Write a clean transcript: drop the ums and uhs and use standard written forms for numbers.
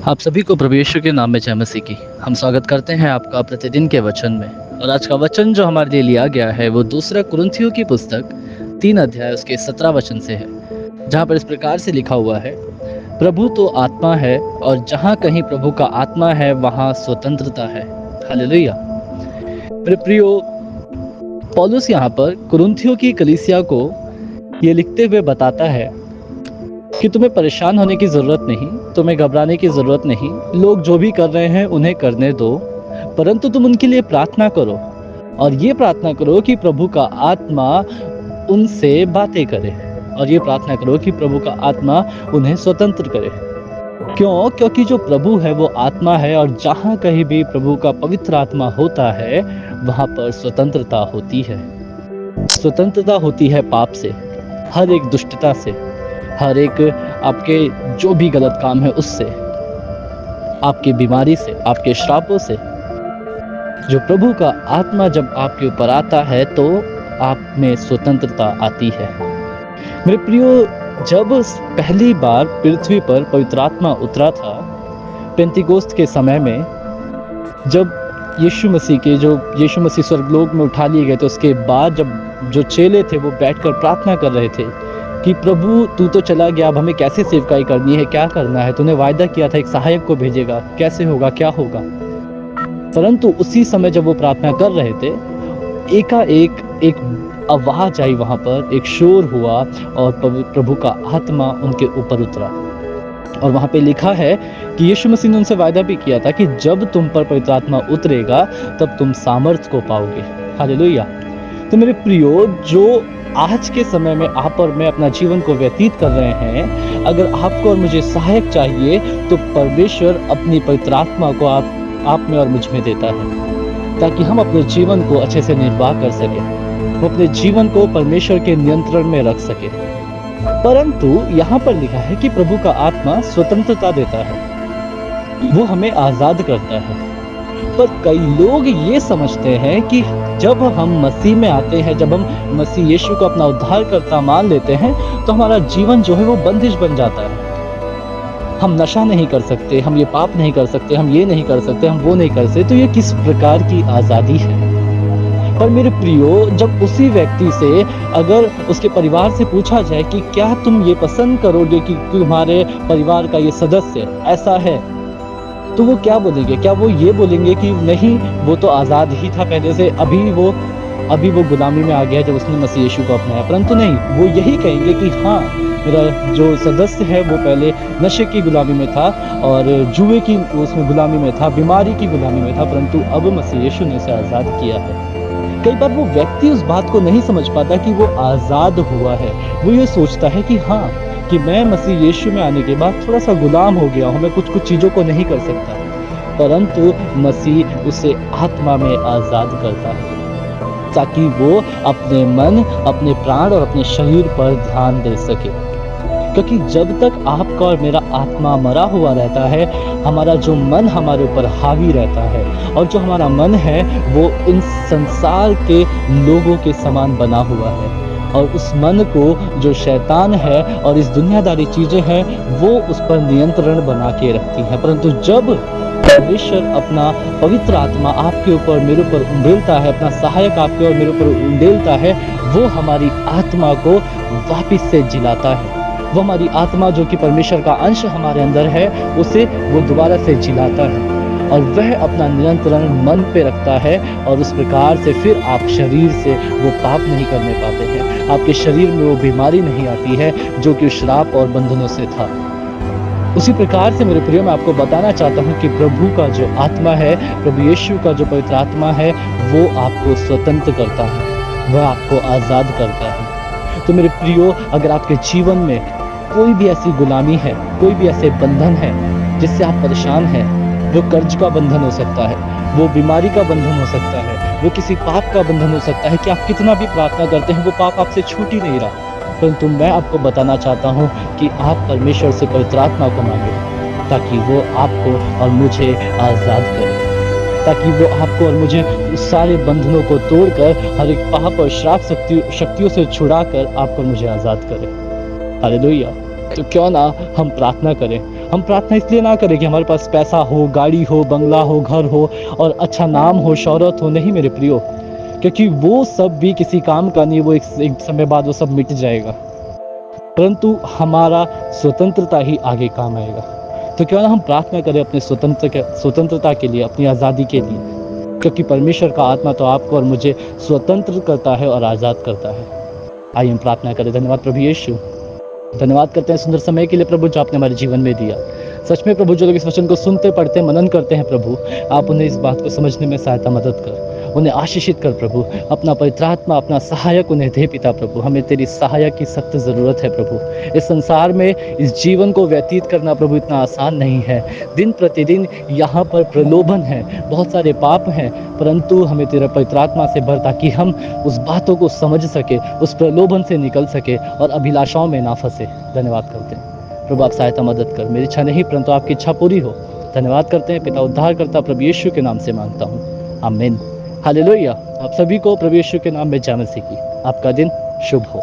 आप सभी को प्रभु यीशु के नाम में जय मसीह की। हम स्वागत करते हैं आपका प्रतिदिन के वचन में। और आज का वचन जो हमारे लिए लिया गया है वो दूसरा कुरिन्थियों की पुस्तक 3 अध्याय उसके 17 वचन से है, जहाँ पर इस प्रकार से लिखा हुआ है, प्रभु तो आत्मा है और जहाँ कहीं प्रभु का आत्मा है वहाँ स्वतंत्रता है। हालेलुया। मेरे प्रियो, पौलुस यहाँ पर कुरिन्थियों की कलीसिया को ये लिखते हुए बताता है कि तुम्हें परेशान होने की ज़रूरत नहीं, तुम्हें घबराने की ज़रूरत नहीं। लोग जो भी कर रहे हैं उन्हें करने दो, परंतु तुम उनके लिए प्रार्थना करो और ये प्रार्थना करो कि प्रभु का आत्मा उनसे बातें करे, और ये प्रार्थना करो कि प्रभु का आत्मा उन्हें स्वतंत्र करे। क्यों? क्योंकि जो प्रभु है वो आत्मा है, और जहाँ कहीं भी प्रभु का पवित्र आत्मा होता है वहाँ पर स्वतंत्रता होती है। स्वतंत्रता होती है पाप से, हर एक दुष्टता से, हर एक आपके जो भी गलत काम है उससे, आपकी बीमारी से, आपके श्रापों से। जो प्रभु का आत्मा जब आपके ऊपर आता है तो आप में स्वतंत्रता आती है। मेरे प्रियो, जब पहली बार पृथ्वी पर पवित्र आत्मा उतरा था पेंतीकोस्त के समय में, जब यीशु मसीह स्वर्गलोक में उठा लिए गए, तो उसके बाद जब जो चेले थे वो बैठकर प्रार्थना कर रहे थे कि प्रभु तू तो चला गया, अब हमें कैसे सेवकाई करनी है, क्या करना है? तूने वायदा किया था एक सहायक को भेजेगा, कैसे होगा, क्या होगा? परंतु उसी समय जब वो प्रार्थना कर रहे थे, एकाएक एक आवाज आई, वहां पर एक शोर हुआ और प्रभु का आत्मा उनके ऊपर उतरा। और वहां पे लिखा है कि यीशु मसीह ने उनसे वायदा भी किया था कि जब तुम पर पवित्र आत्मा उतरेगा तब तुम सामर्थ को पाओगे। हालेलुया। तो मेरे प्रियो, जो आज के समय में आप और मैं अपना जीवन को व्यतीत कर रहे हैं, अगर आपको और मुझे सहायक चाहिए तो परमेश्वर अपनी पवित्र आत्मा को आप में और मुझ में देता है, ताकि हम अपने जीवन को अच्छे से निर्वाह कर सके, हम अपने जीवन को परमेश्वर के नियंत्रण में रख सके। परंतु यहाँ पर लिखा है कि प्रभु का आत्मा स्वतंत्रता देता है, वो हमें आजाद करता है। पर कई लोग ये समझते हैं कि जब हम मसीह में आते हैं, जब हम मसीह यीशु को अपना उद्धारकर्ता मान लेते हैं, तो हमारा जीवन जो है वो बंदिश बन जाता है। हम नशा नहीं कर सकते, हम ये पाप नहीं कर सकते, हम ये नहीं कर सकते, हम वो नहीं कर सकते। तो ये किस प्रकार की आज़ादी है? पर मेरे प्रियो, जब उसी व्यक्ति से अगर उसके परिवार से पूछा जाए कि क्या तुम ये पसंद करोगे कि तुम्हारे परिवार का ये सदस्य ऐसा है, तो वो क्या बोलेंगे? क्या वो ये बोलेंगे कि नहीं, वो तो आज़ाद ही था पहले से, अभी वो गुलामी में आ गया जब उसने मसीह यीशु को अपनाया? परंतु नहीं, वो यही कहेंगे कि हाँ, मेरा जो सदस्य है वो पहले नशे की गुलामी में था और जुए की उसमें गुलामी में था, बीमारी की गुलामी में था, परंतु अब मसीह यीशु ने उसे आज़ाद किया है। कई बार वो व्यक्ति उस बात को नहीं समझ पाता कि वो आज़ाद हुआ है। वो ये सोचता है कि हाँ, कि मैं मसीह यीशु में आने के बाद थोड़ा सा गुलाम हो गया हूँ, मैं कुछ चीज़ों को नहीं कर सकता। परंतु मसीह उसे आत्मा में आज़ाद करता है, ताकि वो अपने मन, अपने प्राण और अपने शरीर पर ध्यान दे सके। क्योंकि जब तक आपका और मेरा आत्मा मरा हुआ रहता है, हमारा जो मन हमारे ऊपर हावी रहता है, और जो हमारा मन है वो इन संसार के लोगों के समान बना हुआ है, और उस मन को जो शैतान है और इस दुनियादारी चीज़ें हैं वो उस पर नियंत्रण बना के रखती हैं। परंतु जब परमेश्वर अपना पवित्र आत्मा आपके ऊपर, मेरे ऊपर उंडेलता है, अपना सहायक आपके और मेरे ऊपर उंडेलता है, वो हमारी आत्मा को वापस से जिलाता है। वो हमारी आत्मा जो कि परमेश्वर का अंश हमारे अंदर है, उसे वो दोबारा से जिलाता है, और वह अपना नियंत्रण मन पे रखता है। और उस प्रकार से फिर आप शरीर से वो पाप नहीं करने पाते हैं, आपके शरीर में वो बीमारी नहीं आती है जो कि श्राप और बंधनों से था। उसी प्रकार से मेरे प्रियो, मैं आपको बताना चाहता हूँ कि प्रभु का जो आत्मा है, प्रभु यीशु का जो पवित्र आत्मा है, वो आपको स्वतंत्र करता है, वह आपको आज़ाद करता है। तो मेरे प्रियो, अगर आपके जीवन में कोई भी ऐसी गुलामी है, कोई भी ऐसे बंधन है जिससे आप परेशान हैं, वो कर्ज का बंधन हो सकता है, वो बीमारी का बंधन हो सकता है, वो किसी पाप का बंधन हो सकता है कि आप कितना भी प्रार्थना करते हैं वो पाप आपसे छूट ही नहीं रहा। परंतु मैं आपको बताना चाहता हूँ कि आप परमेश्वर से पवित्र आत्मा को मांगे, ताकि वो आपको और मुझे आज़ाद करे, ताकि वो आपको और मुझे उस सारे बंधनों को तोड़कर, हर एक पाप और श्राप शक्तियों से छुड़ाकर आपको और मुझे आज़ाद करे। हालेलुया। तो क्यों ना हम प्रार्थना करें। हम प्रार्थना इसलिए ना करें कि हमारे पास पैसा हो, गाड़ी हो, बंगला हो, घर हो और अच्छा नाम हो, शोहरत हो, नहीं मेरे प्रियो, क्योंकि वो सब भी किसी काम का नहीं, वो एक समय बाद वो सब मिट जाएगा। परंतु हमारा स्वतंत्रता ही आगे काम आएगा। तो क्यों ना हम प्रार्थना करें अपने स्वतंत्रता के लिए, अपनी आज़ादी के लिए, क्योंकि परमेश्वर का आत्मा तो आपको और मुझे स्वतंत्र करता है और आज़ाद करता है। आइए हम प्रार्थना करें। धन्यवाद प्रभु यीशु। धन्यवाद करते हैं सुंदर समय के लिए प्रभु जो आपने हमारे जीवन में दिया। सच में प्रभु जो लोग इस वचन को सुनते, पढ़ते, मनन करते हैं प्रभु, आप उन्हें इस बात को समझने में सहायता मदद कर, उन्हें आशीषित कर प्रभु। अपना पवित्र आत्मा, अपना सहायक उन्हें दे पिता प्रभु। हमें तेरी सहायक की सख्त ज़रूरत है प्रभु। इस संसार में इस जीवन को व्यतीत करना प्रभु इतना आसान नहीं है। दिन प्रतिदिन यहाँ पर प्रलोभन है, बहुत सारे पाप हैं, परंतु हमें तेरा पवित्र आत्मा से भर ताकि हम उस बातों को समझ सके, उस प्रलोभन से निकल सके और अभिलाषाओं में ना फंसे। धन्यवाद करते हैं प्रभु, आप सहायता मदद कर। मेरी इच्छा नहीं परंतु आपकी इच्छा पूरी हो। धन्यवाद करते हैं पिता उद्धारकर्ता प्रभु यीशु के नाम से मांगता हूँ, आमीन। हालेलुया। आप सभी को प्रभु यीशु के नाम में जय मसीह की। आपका दिन शुभ हो।